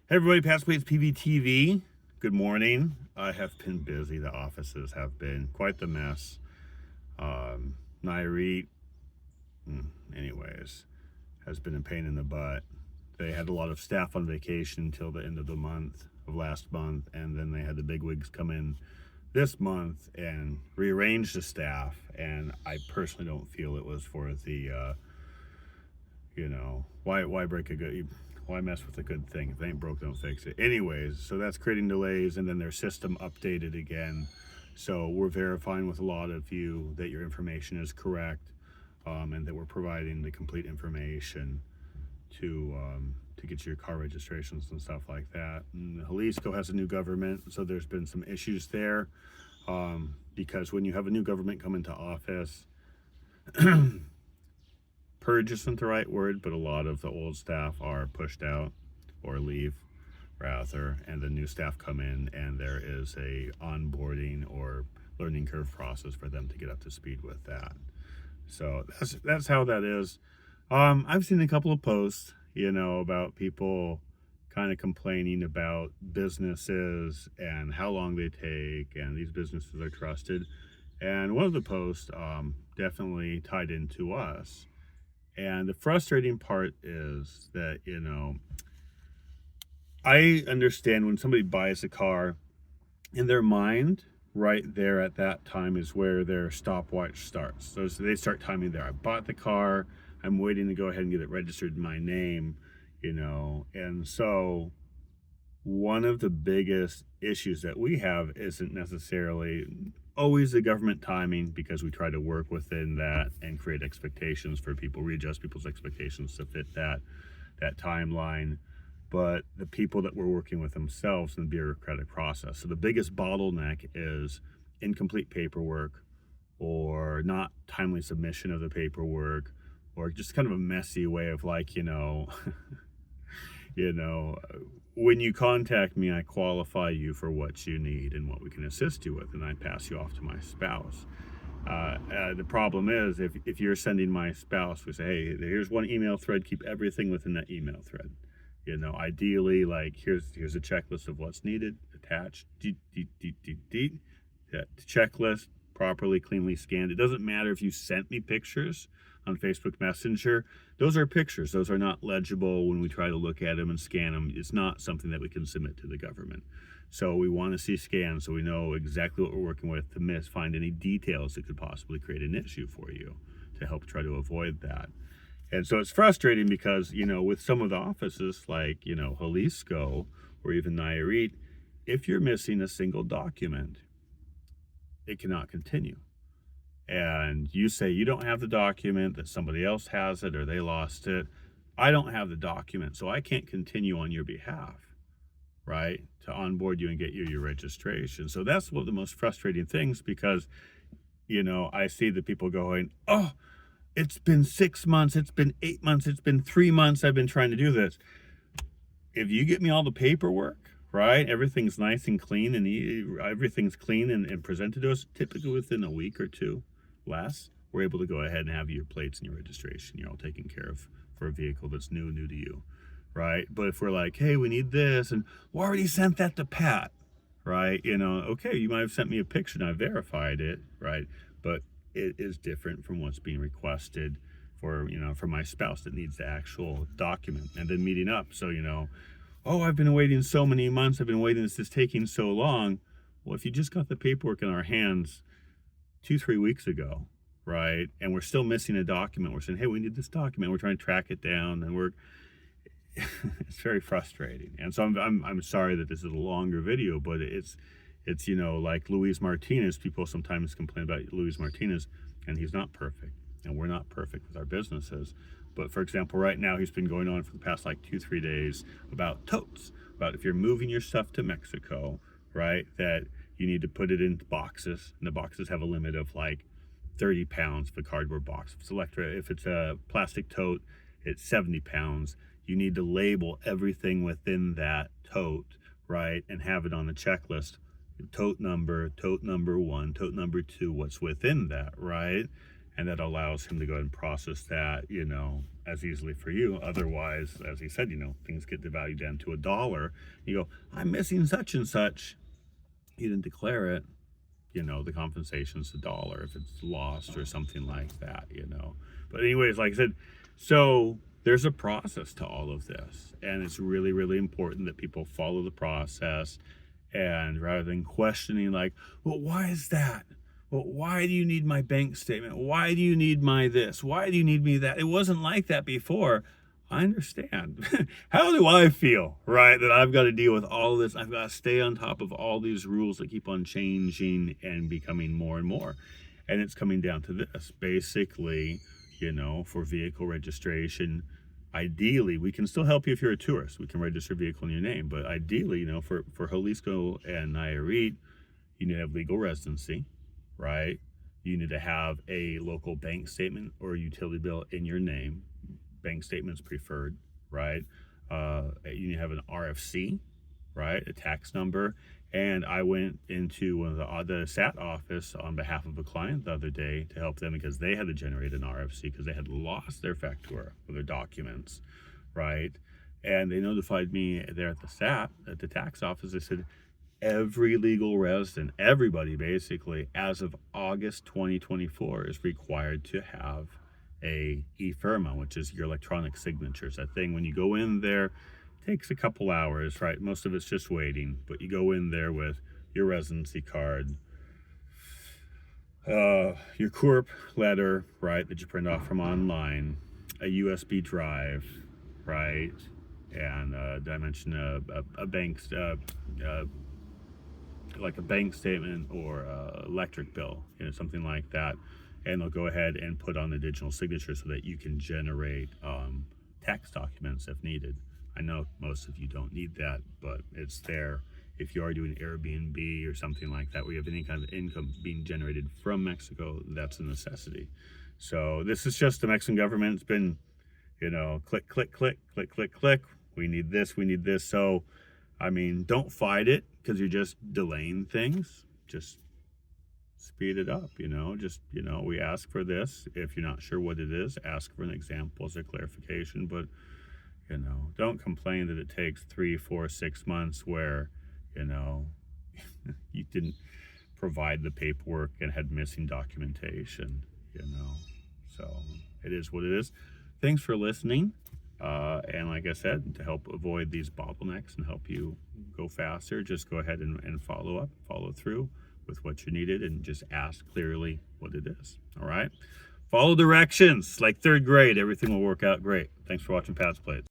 Hey everybody, PatsPlatesPV TV. Good morning. I have been busy. The offices have been quite the mess. Nairi, anyways, has been a pain in the butt. They had a lot of staff on vacation until the end of the month of last month, and then they had the bigwigs come in this month and rearrange the staff. And I personally don't feel it was for the, why break a good, why mess with a good thing? If it ain't broke, don't fix it. Anyways, so that's creating delays, and then their system updated again. So we're verifying with a lot of you that your information is correct, and that we're providing the complete information to get your car registrations and stuff like that. And Jalisco has a new government, so there's been some issues there, because when you have a new government come into office, purge isn't the right word, but a lot of the old staff are pushed out or leave rather, and the new staff come in, and there is a onboarding or learning curve process for them to get up to speed with that. So that's how that is. I've seen a couple of posts, about people kind of complaining about businesses and how long they take, and these businesses are trusted. And one of the posts definitely tied into us. And the frustrating part is that, I understand when somebody buys a car, in their mind, right there at that time is where their stopwatch starts. So they start timing there. I bought the car, I'm waiting to go ahead and get it registered in my name, And so one of the biggest issues that we have isn't necessarily always the government timing, because we try to work within that and create expectations for people, readjust people's expectations to fit that timeline, but the people that we're working with themselves in the bureaucratic process. So the biggest bottleneck is incomplete paperwork, or not timely submission of the paperwork, or just kind of a messy way of when you contact me, I qualify you for what you need and what we can assist you with, and I pass you off to my spouse. The problem is, if you're sending my spouse, we say, hey, here's one email thread, keep everything within that email thread. Ideally, here's a checklist of what's needed, attached, that checklist, properly, cleanly scanned. It doesn't matter if you sent me pictures on Facebook Messenger. Those are pictures. Those are not legible when we try to look at them and scan them. It's not something that we can submit to the government. So we want to see scans so we know exactly what we're working with to find any details that could possibly create an issue for you, to help try to avoid that. And so it's frustrating because, with some of the offices like, Jalisco or even Nayarit, if you're missing a single document, it cannot continue. And you say you don't have the document, that somebody else has it or they lost it. I don't have the document, so I can't continue on your behalf, right, to onboard you and get you your registration. So that's one of the most frustrating things, because, I see the people going, oh, it's been 6 months, it's been 8 months, it's been 3 months I've been trying to do this. If you get me all the paperwork, right, everything's nice and clean, and everything's clean and presented to us, typically within a week or two, less, we're able to go ahead and have your plates and your registration, all taken care of for a vehicle that's new to you, right? But if we're like, hey, we need this, and we already sent that to Pat, right? Okay, you might have sent me a picture and I verified it, right? But it is different from what's being requested for my spouse that needs the actual document, and then meeting up. So, oh, I've been waiting so many months, I've been waiting, this is taking so long. Well, if you just got the paperwork in our hands 2-3 weeks ago, right, and we're still missing a document, we're saying, hey, we need this document, we're trying to track it down, and it's very frustrating. And so I'm sorry that this is a longer video, but it's like Luis Martinez. People sometimes complain about Luis Martinez, and he's not perfect, and we're not perfect with our businesses. But for example, right now he's been going on for the past 2-3 days about totes, about if you're moving your stuff to Mexico, right, that you need to put it in boxes, and the boxes have a limit of 30 pounds for a cardboard box. If it's a plastic tote, it's 70 pounds. You need to label everything within that tote, right, and have it on the checklist. Tote number 1, tote number 2, what's within that, right? And that allows him to go ahead and process that, as easily for you. Otherwise, as he said, things get devalued down to $1. You go, I'm missing such and such. You didn't declare it. The compensation's $1 if it's lost or something like that, But anyways, like I said, so there's a process to all of this, and it's really, really important that people follow the process. And rather than questioning like, well, why is that? Well, why do you need my bank statement? Why do you need my this? Why do you need me that? It wasn't like that before. I understand. How do I feel, right? That I've got to deal with all of this. I've got to stay on top of all these rules that keep on changing and becoming more and more. And it's coming down to this. Basically, for vehicle registration, ideally, we can still help you if you're a tourist. We can register a vehicle in your name. But ideally, for Jalisco and Nayarit, you need to have legal residency, right? You need to have a local bank statement or utility bill in your name. Bank statements preferred, right? You need to have an RFC, right? A tax number. And I went into one of the SAT office on behalf of a client the other day to help them because they had to generate an RFC because they had lost their factura or their documents, right? And they notified me there at the SAT, at the tax office. They said, every legal resident, everybody basically, as of August 2024 is required to have a e-firma, which is your electronic signatures. That thing, when you go in there, takes a couple hours, right? Most of it's just waiting, but you go in there with your residency card, your CORP letter, right, that you print off from online, a USB drive, right, and did I mention a bank, like a bank statement or electric bill, something like that. And they'll go ahead and put on the digital signature so that you can generate tax documents if needed. I know most of you don't need that, but it's there. If you are doing Airbnb or something like that, where you have any kind of income being generated from Mexico, that's a necessity. So this is just the Mexican government. It's been, click, click, click, click, click, click. We need this, we need this. So, don't fight it because you're just delaying things. Just speed it up, we ask for this. If you're not sure what it is, ask for an example as a clarification, but don't complain that it takes 3, 4, 6 months where you didn't provide the paperwork and had missing documentation. So it is what it is. Thanks for listening, and like I said, to help avoid these bottlenecks and help you go faster, just go ahead and follow through with what you needed and just ask clearly what it is. All right, follow directions like 3rd grade. Everything will work out great. Thanks for watching Pat's Plates.